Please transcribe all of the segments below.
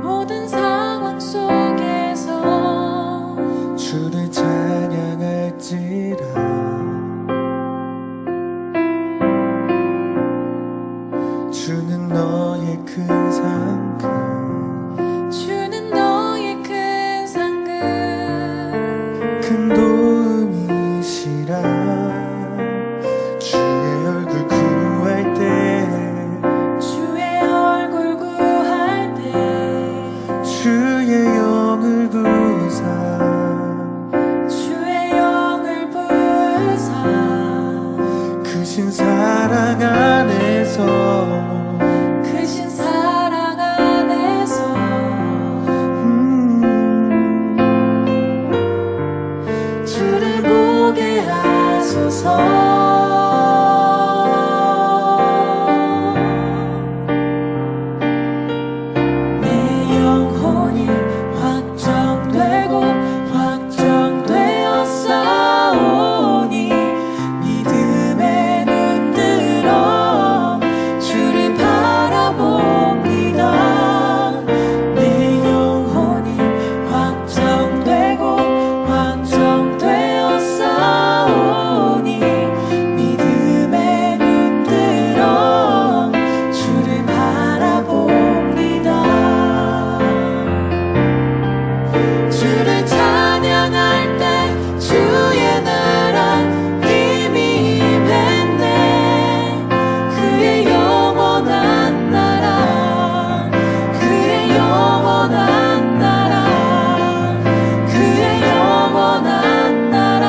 모든 상황 속에서 주를 찬양할지라. 주는 너의 큰 상급, 주는 너의 큰 상급, 큰 도움이시라. 주의 얼굴 구할 때, 주의 얼굴 구할 때 주의 영을 부사, 주의 영을 부사 크신 사랑 안에서 크신 사랑 안에서 주를 보게 하소서. 내 영혼이 확정되고 확정되어 싸우니 믿음의 눈 들어 주를 바라봅니다. 내 영혼이 확정되고 확정되어 싸우니 믿음의 눈 들어 주를 바라봅니다. 주를 찬양할 때 주의 나라 이미 임했네. 그의 영원한 나라, 그의 영원한 나라, 그의 영원한 나라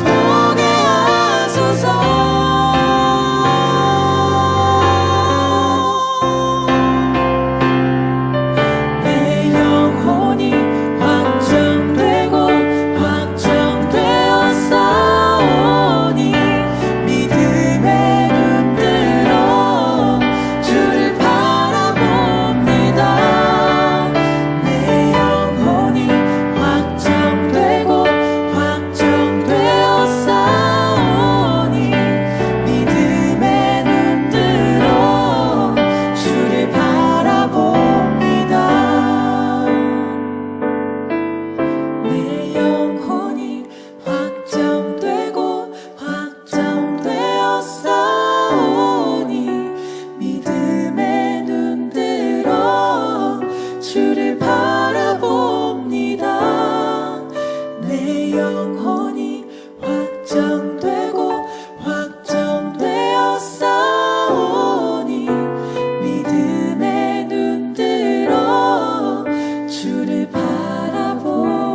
보게 하소서. 내 영혼이 확정되고 확정되어 싸우니 믿음의 눈 들어 주를 바라봅니다. 내 영혼이 확정되고 확정되어 싸우니 믿음의 눈 들어 주를 바라봅니다. 내 영혼이 확정되고 확정되어 싸우니 믿음의 눈 들어 주를 바라봅니다. 내 영혼이 확정되고 확정되어 싸우니 믿음의 눈 들어 주를 바라봅니다.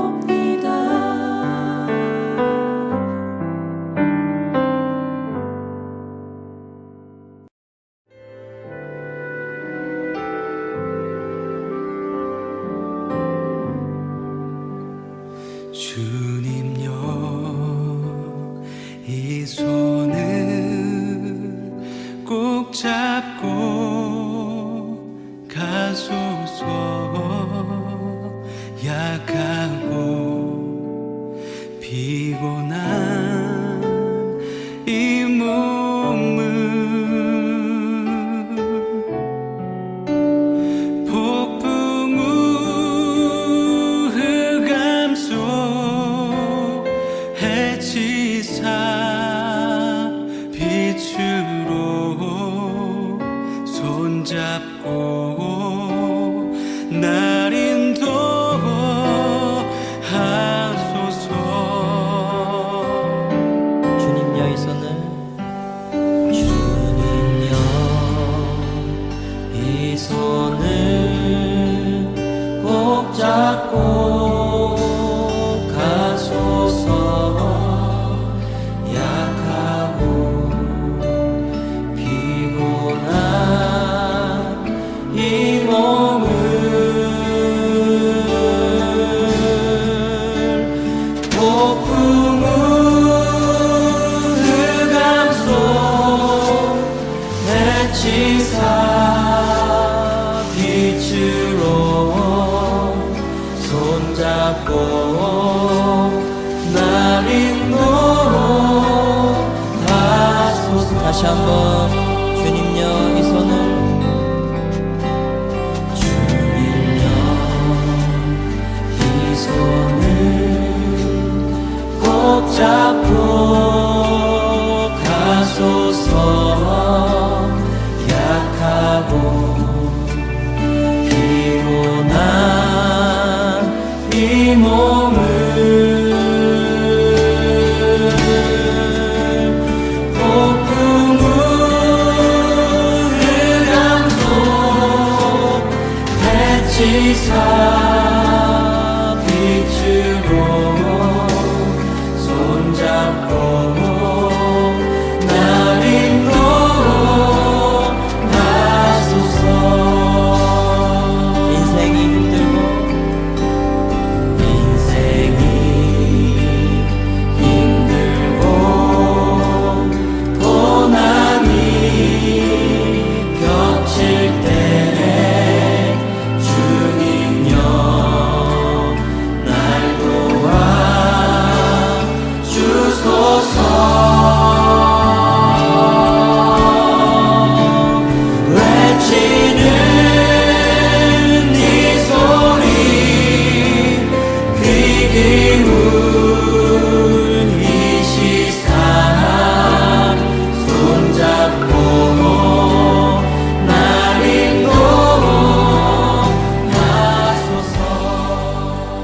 주님여 이 손을 꼭 잡고 가소서. 약하고 피곤한 한번 주님여 이 손을 주님여 이 손을 꼭 잡고 가소서. 약하고 피곤한 이 몸을 지사 빛으로 손잡고 날 인도하소서. 인생이 힘들고 고난이 겹칠 때 주님여 날 도와주소서. 외치는 이 소리 귀 기울인 이 시상 손잡고 날 인도하소서.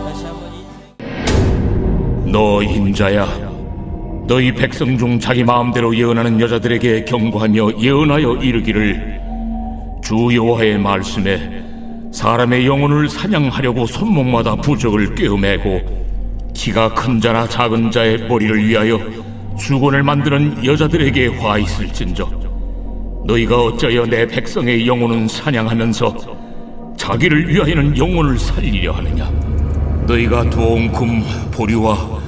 다시 한번 인생 너 인자야, 너희 백성 중 자기 마음대로 예언하는 여자들에게 경고하며 예언하여 이르기를, 주 여호와의 말씀에 사람의 영혼을 사냥하려고 손목마다 부적을 꿰어매고 키가 큰 자나 작은 자의 머리를 위하여 수건을 만드는 여자들에게 화 있을진저, 너희가 어찌하여 내 백성의 영혼은 사냥하면서 자기를 위하여는 영혼을 살리려 하느냐. 너희가 두어 웅큼 보리와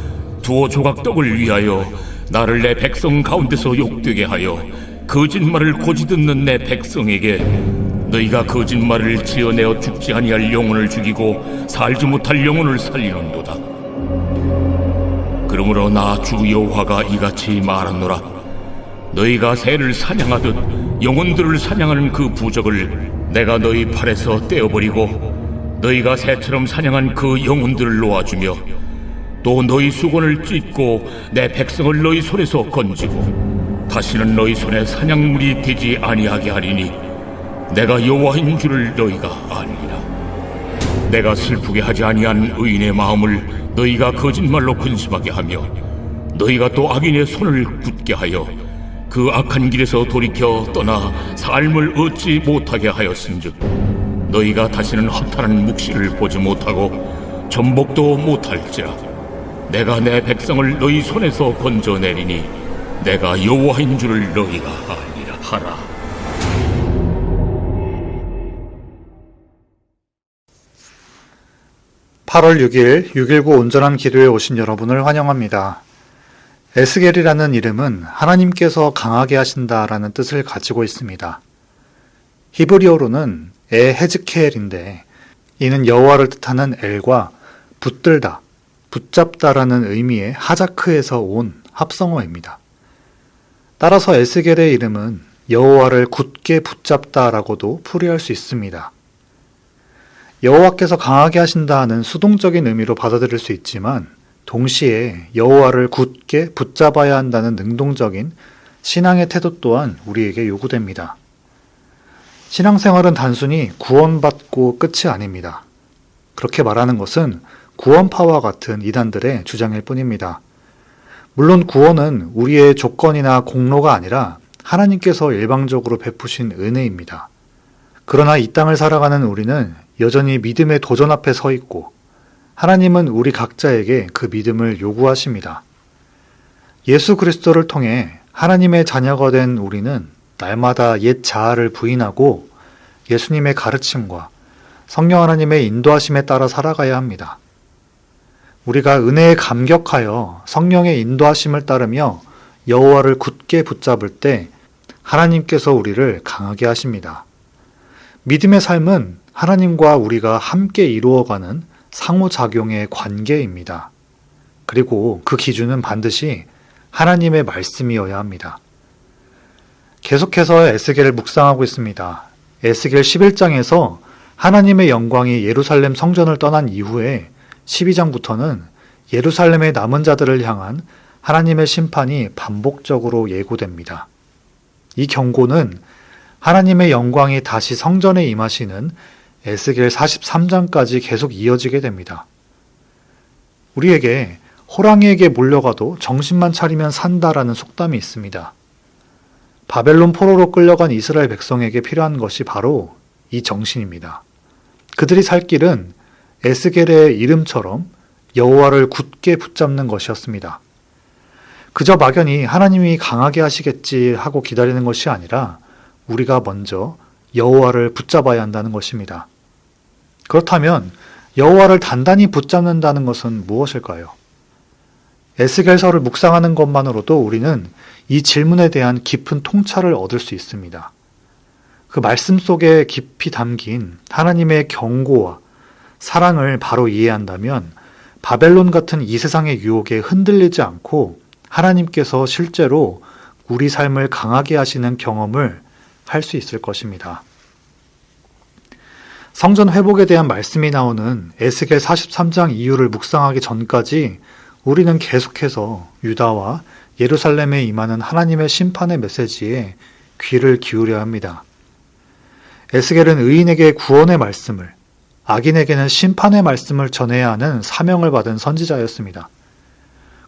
두어 조각 떡을 위하여 나를 내 백성 가운데서 욕되게 하여 거짓말을 고지 듣는 내 백성에게 너희가 거짓말을 지어내어 죽지 아니할 영혼을 죽이고 살지 못할 영혼을 살리는도다. 그러므로 나 주 여호와가 이같이 말하노라. 너희가 새를 사냥하듯 영혼들을 사냥하는 그 부적을 내가 너희 팔에서 떼어버리고 너희가 새처럼 사냥한 그 영혼들을 놓아주며 또 너희 수건을 찢고 내 백성을 너희 손에서 건지고 다시는 너희 손에 사냥물이 되지 아니하게 하리니 내가 여호와인 줄을 너희가 아니라. 내가 슬프게 하지 아니한 의인의 마음을 너희가 거짓말로 근심하게 하며 너희가 또 악인의 손을 굳게 하여 그 악한 길에서 돌이켜 떠나 삶을 얻지 못하게 하였은즉 너희가 다시는 허탄한 묵시를 보지 못하고 전복도 못할지라. 내가 내 백성을 너희 손에서 건져내리니 내가 여호와인 줄을 너희가 아니라 하라. (8월 6일) 6.19 온전한 기도에 오신 여러분을 환영합니다. 에스겔이라는 이름은 하나님께서 강하게 하신다라는 뜻을 가지고 있습니다. 히브리어로는 에헤즈케엘인데 이는 여호와를 뜻하는 엘과 붙들다, 붙잡다라는 의미의 하자크에서 온 합성어입니다. 따라서 에스겔의 이름은 여호와를 굳게 붙잡다라고도 풀이할 수 있습니다. 여호와께서 강하게 하신다는 수동적인 의미로 받아들일 수 있지만 동시에 여호와를 굳게 붙잡아야 한다는 능동적인 신앙의 태도 또한 우리에게 요구됩니다. 신앙생활은 단순히 구원받고 끝이 아닙니다. 그렇게 말하는 것은 구원파와 같은 이단들의 주장일 뿐입니다. 물론 구원은 우리의 조건이나 공로가 아니라 하나님께서 일방적으로 베푸신 은혜입니다. 그러나 이 땅을 살아가는 우리는 여전히 믿음의 도전 앞에 서 있고 하나님은 우리 각자에게 그 믿음을 요구하십니다. 예수 그리스도를 통해 하나님의 자녀가 된 우리는 날마다 옛 자아를 부인하고 예수님의 가르침과 성령 하나님의 인도하심에 따라 살아가야 합니다. 우리가 은혜에 감격하여 성령의 인도하심을 따르며 여호와를 굳게 붙잡을 때 하나님께서 우리를 강하게 하십니다. 믿음의 삶은 하나님과 우리가 함께 이루어가는 상호작용의 관계입니다. 그리고 그 기준은 반드시 하나님의 말씀이어야 합니다. 계속해서 에스겔을 묵상하고 있습니다. 에스겔 11장에서 하나님의 영광이 예루살렘 성전을 떠난 이후에 12장부터는 예루살렘의 남은 자들을 향한 하나님의 심판이 반복적으로 예고됩니다. 이 경고는 하나님의 영광이 다시 성전에 임하시는 에스겔 43장까지 계속 이어지게 됩니다. 우리에게 호랑이에게 몰려가도 정신만 차리면 산다라는 속담이 있습니다. 바벨론 포로로 끌려간 이스라엘 백성에게 필요한 것이 바로 이 정신입니다. 그들이 살 길은 에스겔의 이름처럼 여호와를 굳게 붙잡는 것이었습니다. 그저 막연히 하나님이 강하게 하시겠지 하고 기다리는 것이 아니라 우리가 먼저 여호와를 붙잡아야 한다는 것입니다. 그렇다면 여호와를 단단히 붙잡는다는 것은 무엇일까요? 에스겔서를 묵상하는 것만으로도 우리는 이 질문에 대한 깊은 통찰을 얻을 수 있습니다. 그 말씀 속에 깊이 담긴 하나님의 경고와 사랑을 바로 이해한다면 바벨론 같은 이 세상의 유혹에 흔들리지 않고 하나님께서 실제로 우리 삶을 강하게 하시는 경험을 할 수 있을 것입니다. 성전 회복에 대한 말씀이 나오는 에스겔 43장 이후를 묵상하기 전까지 우리는 계속해서 유다와 예루살렘에 임하는 하나님의 심판의 메시지에 귀를 기울여야 합니다. 에스겔은 의인에게 구원의 말씀을, 악인에게는 심판의 말씀을 전해야 하는 사명을 받은 선지자였습니다.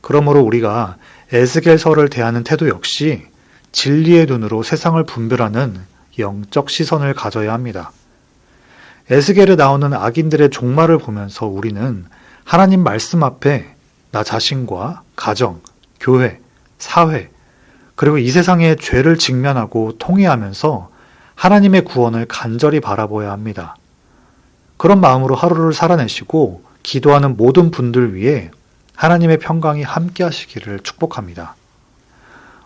그러므로 우리가 에스겔서를 대하는 태도 역시 진리의 눈으로 세상을 분별하는 영적 시선을 가져야 합니다. 에스겔에 나오는 악인들의 종말을 보면서 우리는 하나님 말씀 앞에 나 자신과 가정, 교회, 사회, 그리고 이 세상의 죄를 직면하고 통회하면서 하나님의 구원을 간절히 바라보아야 합니다. 그런 마음으로 하루를 살아내시고 기도하는 모든 분들 위해 하나님의 평강이 함께 하시기를 축복합니다.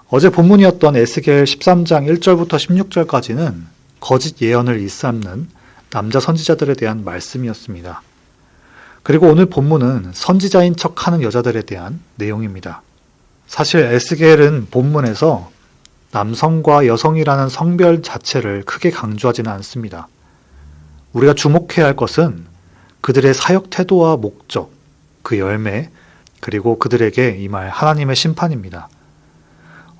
어제 본문이었던 에스겔 13장 1절부터 16절까지는 거짓 예언을 일삼는 남자 선지자들에 대한 말씀이었습니다. 그리고 오늘 본문은 선지자인 척하는 여자들에 대한 내용입니다. 사실 에스겔은 본문에서 남성과 여성이라는 성별 자체를 크게 강조하지는 않습니다. 우리가 주목해야 할 것은 그들의 사역 태도와 목적, 그 열매, 그리고 그들에게 임할 하나님의 심판입니다.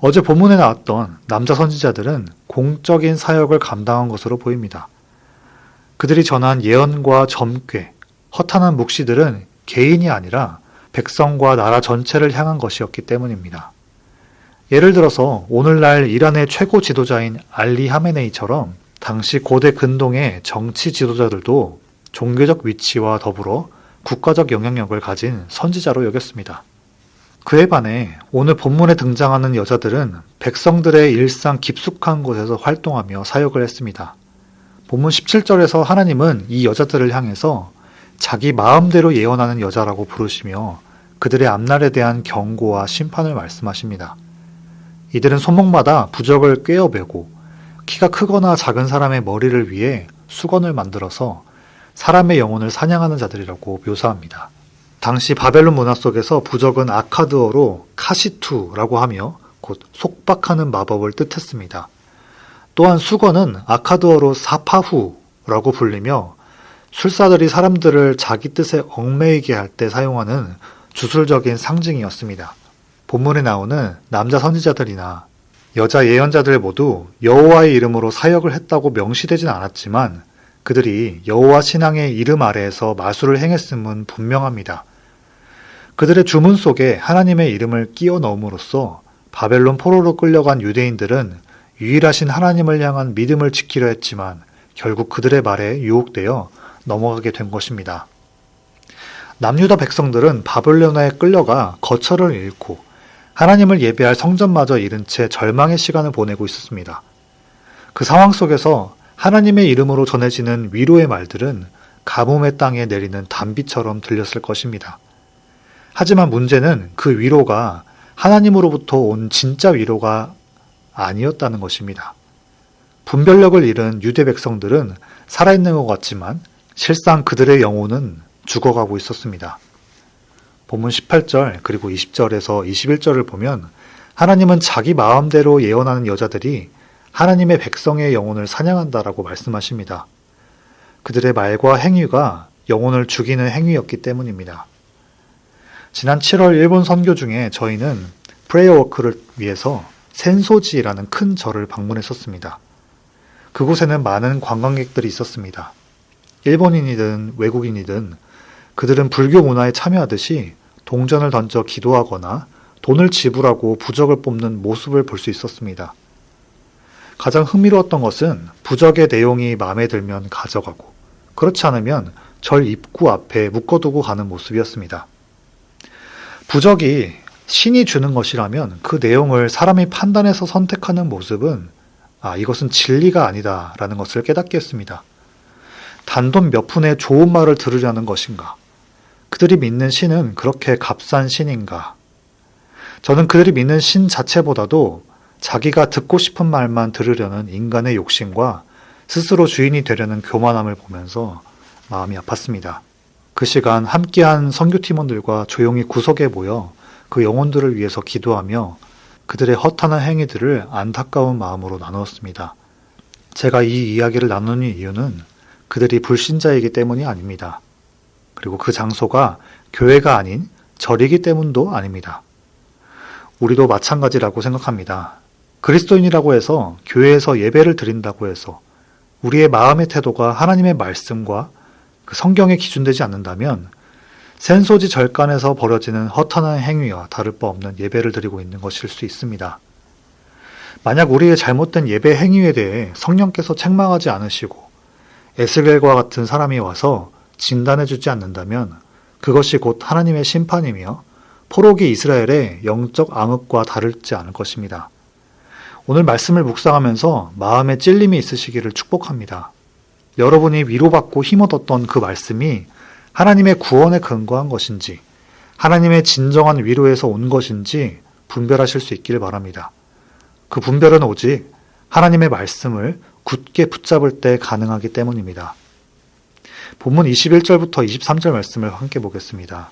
어제 본문에 나왔던 남자 선지자들은 공적인 사역을 감당한 것으로 보입니다. 그들이 전한 예언과 점괘, 허탄한 묵시들은 개인이 아니라 백성과 나라 전체를 향한 것이었기 때문입니다. 예를 들어서 오늘날 이란의 최고 지도자인 알리 하메네이처럼 당시 고대 근동의 정치 지도자들도 종교적 위치와 더불어 국가적 영향력을 가진 선지자로 여겼습니다. 그에 반해 오늘 본문에 등장하는 여자들은 백성들의 일상 깊숙한 곳에서 활동하며 사역을 했습니다. 본문 17절에서 하나님은 이 여자들을 향해서 자기 마음대로 예언하는 여자라고 부르시며 그들의 앞날에 대한 경고와 심판을 말씀하십니다. 이들은 손목마다 부적을 꿰어매고 키가 크거나 작은 사람의 머리를 위해 수건을 만들어서 사람의 영혼을 사냥하는 자들이라고 묘사합니다. 당시 바벨론 문화 속에서 부적은 아카드어로 카시투라고 하며 곧 속박하는 마법을 뜻했습니다. 또한 수건은 아카드어로 사파후라고 불리며 술사들이 사람들을 자기 뜻에 얽매이게 할 때 사용하는 주술적인 상징이었습니다. 본문에 나오는 남자 선지자들이나 여자 예언자들 모두 여호와의 이름으로 사역을 했다고 명시되진 않았지만 그들이 여호와 신앙의 이름 아래에서 마술을 행했음은 분명합니다. 그들의 주문 속에 하나님의 이름을 끼워 넣음으로써 바벨론 포로로 끌려간 유대인들은 유일하신 하나님을 향한 믿음을 지키려 했지만 결국 그들의 말에 유혹되어 넘어가게 된 것입니다. 남유다 백성들은 바벨론에 끌려가 거처를 잃고 하나님을 예배할 성전마저 잃은 채 절망의 시간을 보내고 있었습니다. 그 상황 속에서 하나님의 이름으로 전해지는 위로의 말들은 가뭄의 땅에 내리는 단비처럼 들렸을 것입니다. 하지만 문제는 그 위로가 하나님으로부터 온 진짜 위로가 아니었다는 것입니다. 분별력을 잃은 유대 백성들은 살아있는 것 같지만 실상 그들의 영혼은 죽어가고 있었습니다. 본문 18절 그리고 20절에서 21절을 보면 하나님은 자기 마음대로 예언하는 여자들이 하나님의 백성의 영혼을 사냥한다라고 말씀하십니다. 그들의 말과 행위가 영혼을 죽이는 행위였기 때문입니다. 지난 7월 일본 선교 중에 저희는 프레이어워크를 위해서 센소지라는 큰 절을 방문했었습니다. 그곳에는 많은 관광객들이 있었습니다. 일본인이든 외국인이든 그들은 불교 문화에 참여하듯이 동전을 던져 기도하거나 돈을 지불하고 부적을 뽑는 모습을 볼 수 있었습니다. 가장 흥미로웠던 것은 부적의 내용이 마음에 들면 가져가고 그렇지 않으면 절 입구 앞에 묶어두고 가는 모습이었습니다. 부적이 신이 주는 것이라면 그 내용을 사람이 판단해서 선택하는 모습은 이것은 진리가 아니다 라는 것을 깨닫게 했습니다. 단돈 몇 푼의 좋은 말을 들으려는 것인가? 그들이 믿는 신은 그렇게 값싼 신인가? 저는 그들이 믿는 신 자체보다도 자기가 듣고 싶은 말만 들으려는 인간의 욕심과 스스로 주인이 되려는 교만함을 보면서 마음이 아팠습니다. 그 시간 함께한 선교팀원들과 조용히 구석에 모여 그 영혼들을 위해서 기도하며 그들의 허탄한 행위들을 안타까운 마음으로 나누었습니다. 제가 이 이야기를 나누는 이유는 그들이 불신자이기 때문이 아닙니다. 그리고 그 장소가 교회가 아닌 절이기 때문도 아닙니다. 우리도 마찬가지라고 생각합니다. 그리스도인이라고 해서 교회에서 예배를 드린다고 해서 우리의 마음의 태도가 하나님의 말씀과 그 성경에 기준되지 않는다면 센소지 절간에서 벌어지는 허탄한 행위와 다를 바 없는 예배를 드리고 있는 것일 수 있습니다. 만약 우리의 잘못된 예배 행위에 대해 성령께서 책망하지 않으시고 에스겔과 같은 사람이 와서 진단해 주지 않는다면 그것이 곧 하나님의 심판이며 포로기 이스라엘의 영적 암흑과 다르지 않을 것입니다. 오늘 말씀을 묵상하면서 마음에 찔림이 있으시기를 축복합니다. 여러분이 위로받고 힘얻었던 그 말씀이 하나님의 구원에 근거한 것인지 하나님의 진정한 위로에서 온 것인지 분별하실 수 있기를 바랍니다. 그 분별은 오직 하나님의 말씀을 굳게 붙잡을 때 가능하기 때문입니다. 본문 21절부터 23절 말씀을 함께 보겠습니다.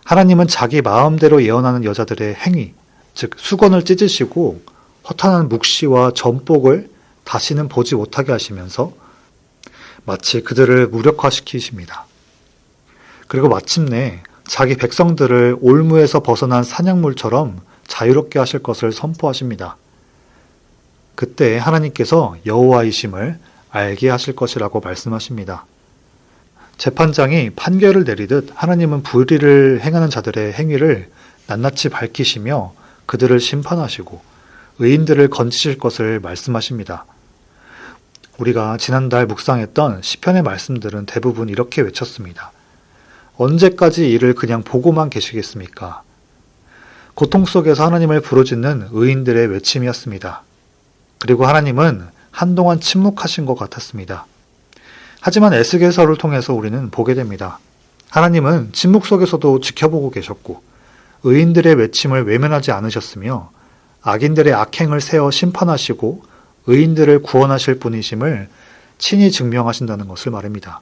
하나님은 자기 마음대로 예언하는 여자들의 행위, 즉 수건을 찢으시고 허탄한 묵시와 전복을 다시는 보지 못하게 하시면서 마치 그들을 무력화시키십니다. 그리고 마침내 자기 백성들을 올무에서 벗어난 사냥물처럼 자유롭게 하실 것을 선포하십니다. 그때 하나님께서 여호와이심을 알게 하실 것이라고 말씀하십니다. 재판장이 판결을 내리듯 하나님은 불의를 행하는 자들의 행위를 낱낱이 밝히시며 그들을 심판하시고 의인들을 건지실 것을 말씀하십니다. 우리가 지난달 묵상했던 시편의 말씀들은 대부분 이렇게 외쳤습니다. 언제까지 이를 그냥 보고만 계시겠습니까? 고통 속에서 하나님을 부르짖는 의인들의 외침이었습니다. 그리고 하나님은 한동안 침묵하신 것 같았습니다. 하지만 에스겔서를 통해서 우리는 보게 됩니다. 하나님은 침묵 속에서도 지켜보고 계셨고 의인들의 외침을 외면하지 않으셨으며 악인들의 악행을 세어 심판하시고 의인들을 구원하실 분이심을 친히 증명하신다는 것을 말합니다.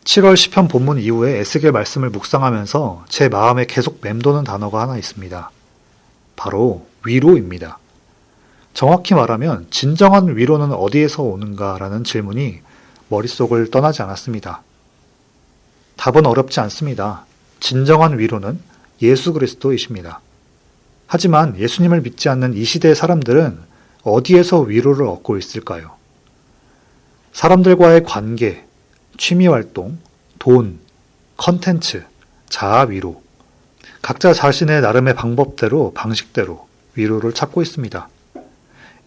7월 시편 본문 이후에 에스겔 말씀을 묵상하면서 제 마음에 계속 맴도는 단어가 하나 있습니다. 바로 위로입니다. 정확히 말하면 진정한 위로는 어디에서 오는가라는 질문이 머릿속을 떠나지 않았습니다. 답은 어렵지 않습니다. 진정한 위로는 예수 그리스도이십니다. 하지만 예수님을 믿지 않는 이 시대의 사람들은 어디에서 위로를 얻고 있을까요? 사람들과의 관계, 취미활동, 돈, 컨텐츠, 자아 위로. 각자 자신의 나름의 방법대로, 방식대로 위로를 찾고 있습니다.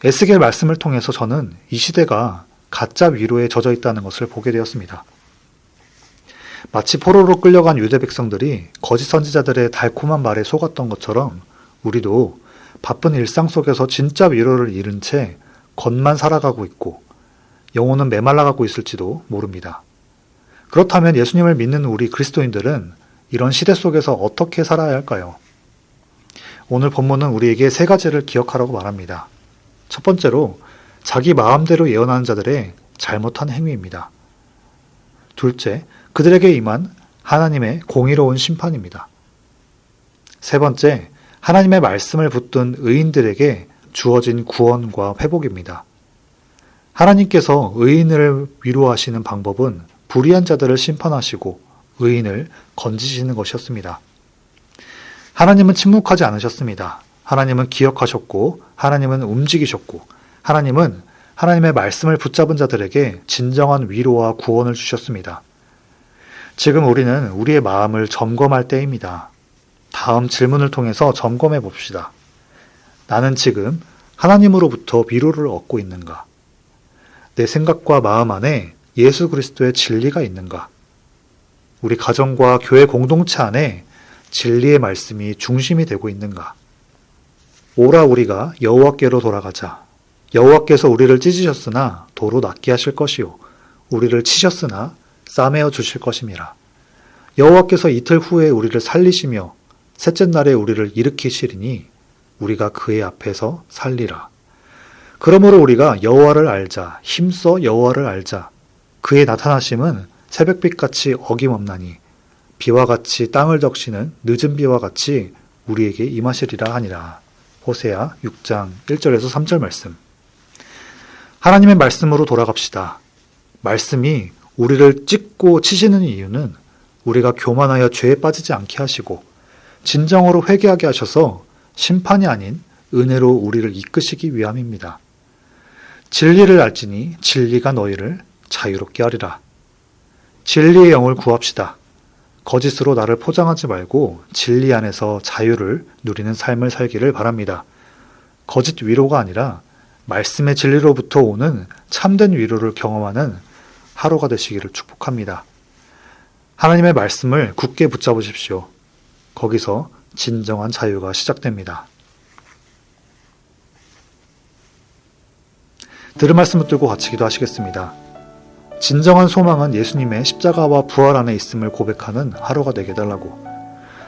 에스겔 말씀을 통해서 저는 이 시대가 가짜 위로에 젖어 있다는 것을 보게 되었습니다. 마치 포로로 끌려간 유대 백성들이 거짓 선지자들의 달콤한 말에 속았던 것처럼 우리도 바쁜 일상 속에서 진짜 위로를 잃은 채 겉만 살아가고 있고 영혼은 메말라가고 있을지도 모릅니다. 그렇다면 예수님을 믿는 우리 그리스도인들은 이런 시대 속에서 어떻게 살아야 할까요? 오늘 본문은 우리에게 세 가지를 기억하라고 말합니다. 첫 번째로 자기 마음대로 예언하는 자들의 잘못한 행위입니다. 둘째, 그들에게 임한 하나님의 공의로운 심판입니다. 세 번째, 하나님의 말씀을 붙든 의인들에게 주어진 구원과 회복입니다. 하나님께서 의인을 위로하시는 방법은 불의한 자들을 심판하시고 의인을 건지시는 것이었습니다. 하나님은 침묵하지 않으셨습니다. 하나님은 기억하셨고 하나님은 움직이셨고 하나님은 하나님의 말씀을 붙잡은 자들에게 진정한 위로와 구원을 주셨습니다. 지금 우리는 우리의 마음을 점검할 때입니다. 다음 질문을 통해서 점검해 봅시다. 나는 지금 하나님으로부터 위로를 얻고 있는가? 내 생각과 마음 안에 예수 그리스도의 진리가 있는가? 우리 가정과 교회 공동체 안에 진리의 말씀이 중심이 되고 있는가? 오라 우리가 여호와께로 돌아가자. 여호와께서 우리를 찢으셨으나 도로 낫게 하실 것이요 우리를 치셨으나 싸매어 주실 것임이라. 여호와께서 이틀 후에 우리를 살리시며 셋째 날에 우리를 일으키시리니 우리가 그의 앞에서 살리라. 그러므로 우리가 여호와를 알자. 힘써 여호와를 알자. 그의 나타나심은 새벽빛같이 어김없나니 비와 같이 땅을 적시는 늦은 비와 같이 우리에게 임하시리라 하니라. 호세아 6장 1절에서 3절 말씀. 하나님의 말씀으로 돌아갑시다. 말씀이 우리를 찢고 치시는 이유는 우리가 교만하여 죄에 빠지지 않게 하시고 진정으로 회개하게 하셔서 심판이 아닌 은혜로 우리를 이끄시기 위함입니다. 진리를 알지니 진리가 너희를 자유롭게 하리라. 진리의 영을 구합시다. 거짓으로 나를 포장하지 말고 진리 안에서 자유를 누리는 삶을 살기를 바랍니다. 거짓 위로가 아니라 말씀의 진리로부터 오는 참된 위로를 경험하는 하루가 되시기를 축복합니다. 하나님의 말씀을 굳게 붙잡으십시오. 거기서 진정한 자유가 시작됩니다. 들은 말씀 붙들고 같이 기도하시겠습니다. 진정한 소망은 예수님의 십자가와 부활 안에 있음을 고백하는 하루가 되게 해달라고,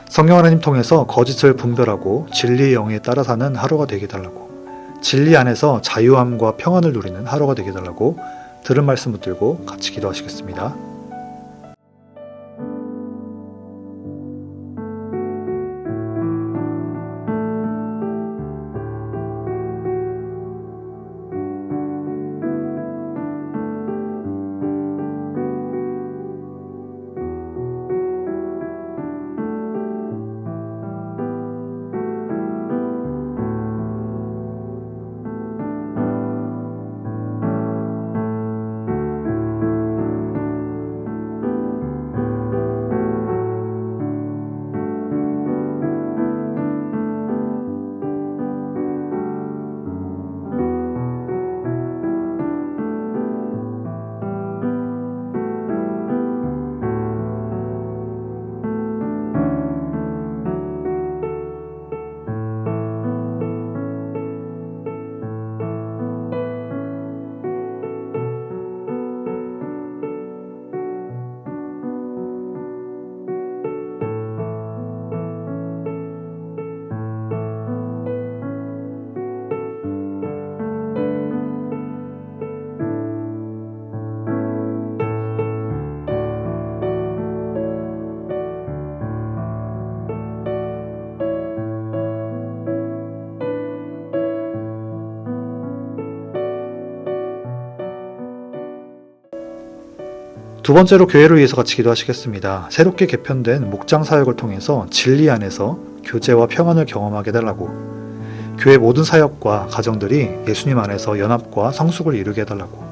성령 하나님 통해서 거짓을 분별하고 진리의 영에 따라 사는 하루가 되게 해달라고, 진리 안에서 자유함과 평안을 누리는 하루가 되게 해달라고 들은 말씀 붙들고 같이 기도하시겠습니다. 두 번째로 교회를 위해서 같이 기도하시겠습니다. 새롭게 개편된 목장 사역을 통해서 진리 안에서 교제와 평안을 경험하게 해달라고, 교회 모든 사역과 가정들이 예수님 안에서 연합과 성숙을 이루게 해달라고,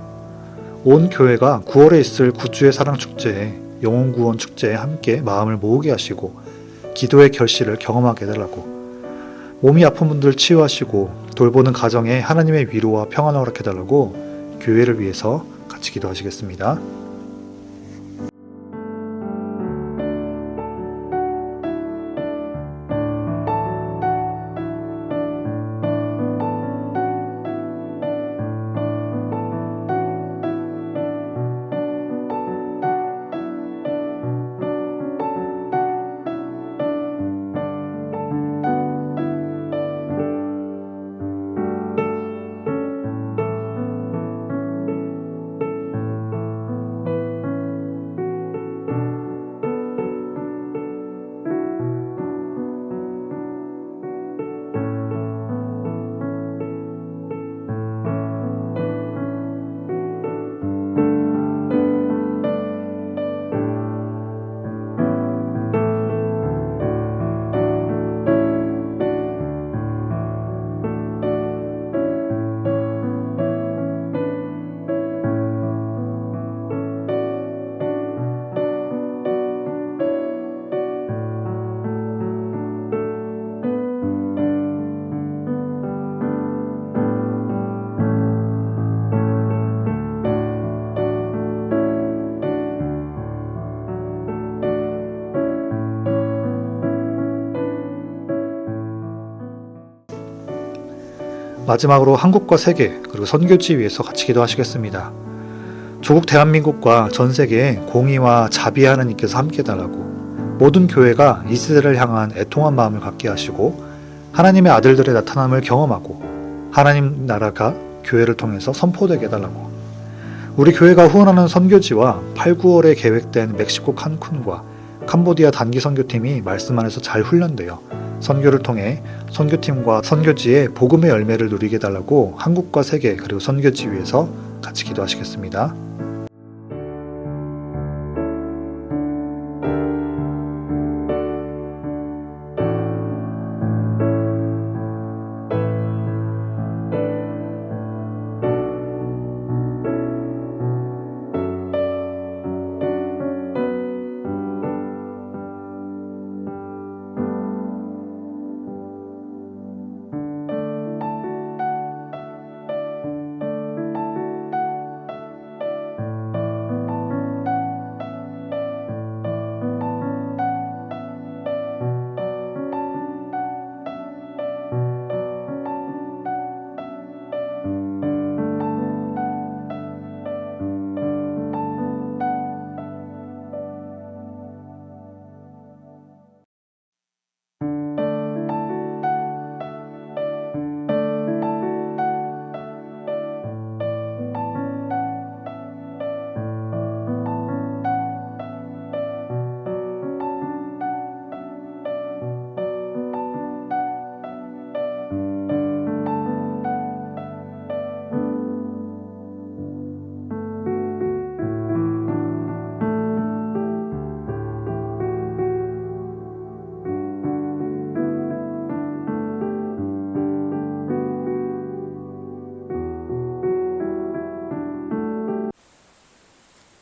온 교회가 9월에 있을 구주의 사랑 축제에, 영혼 구원 축제에 함께 마음을 모으게 하시고 기도의 결실을 경험하게 해달라고, 몸이 아픈 분들 치유하시고 돌보는 가정에 하나님의 위로와 평안을 허락해 달라고 교회를 위해서 같이 기도하시겠습니다. 마지막으로 한국과 세계 그리고 선교지 위해서 같이 기도하시겠습니다. 조국 대한민국과 전 세계에 공의와 자비 하나님께서 함께 달라고 모든 교회가 이 시대를 향한 애통한 마음을 갖게 하시고 하나님의 아들들의 나타남을 경험하고 하나님 나라가 교회를 통해서 선포되게 해달라고 우리 교회가 후원하는 선교지와 8, 9월에 계획된 멕시코 칸쿤과 캄보디아 단기 선교팀이 말씀 안에서 잘 훈련되어 선교를 통해 선교팀과 선교지의 복음의 열매를 누리게 해달라고 한국과 세계 그리고 선교지 위해서 같이 기도하시겠습니다.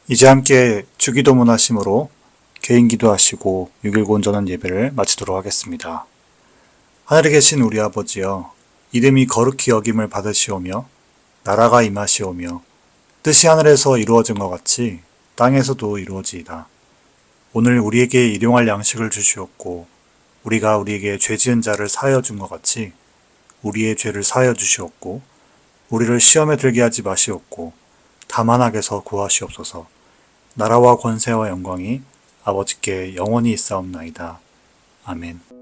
이제 함께 주기도문 하심으로 개인 기도하시고 6.19 온전한 예배를 마치도록 하겠습니다. 하늘에 계신 우리 아버지여, 이름이 거룩히 여김을 받으시오며 나라가 임하시오며 뜻이 하늘에서 이루어진 것 같이 땅에서도 이루어지이다. 오늘 우리에게 일용할 양식을 주시옵고 우리가 우리에게 죄 지은 자를 사하여 준 것 같이 우리의 죄를 사하여 주시옵고 우리를 시험에 들게 하지 마시옵고 다만 악에서 구하시옵소서. 나라와 권세와 영광이 아버지께 영원히 있사옵나이다. 아멘.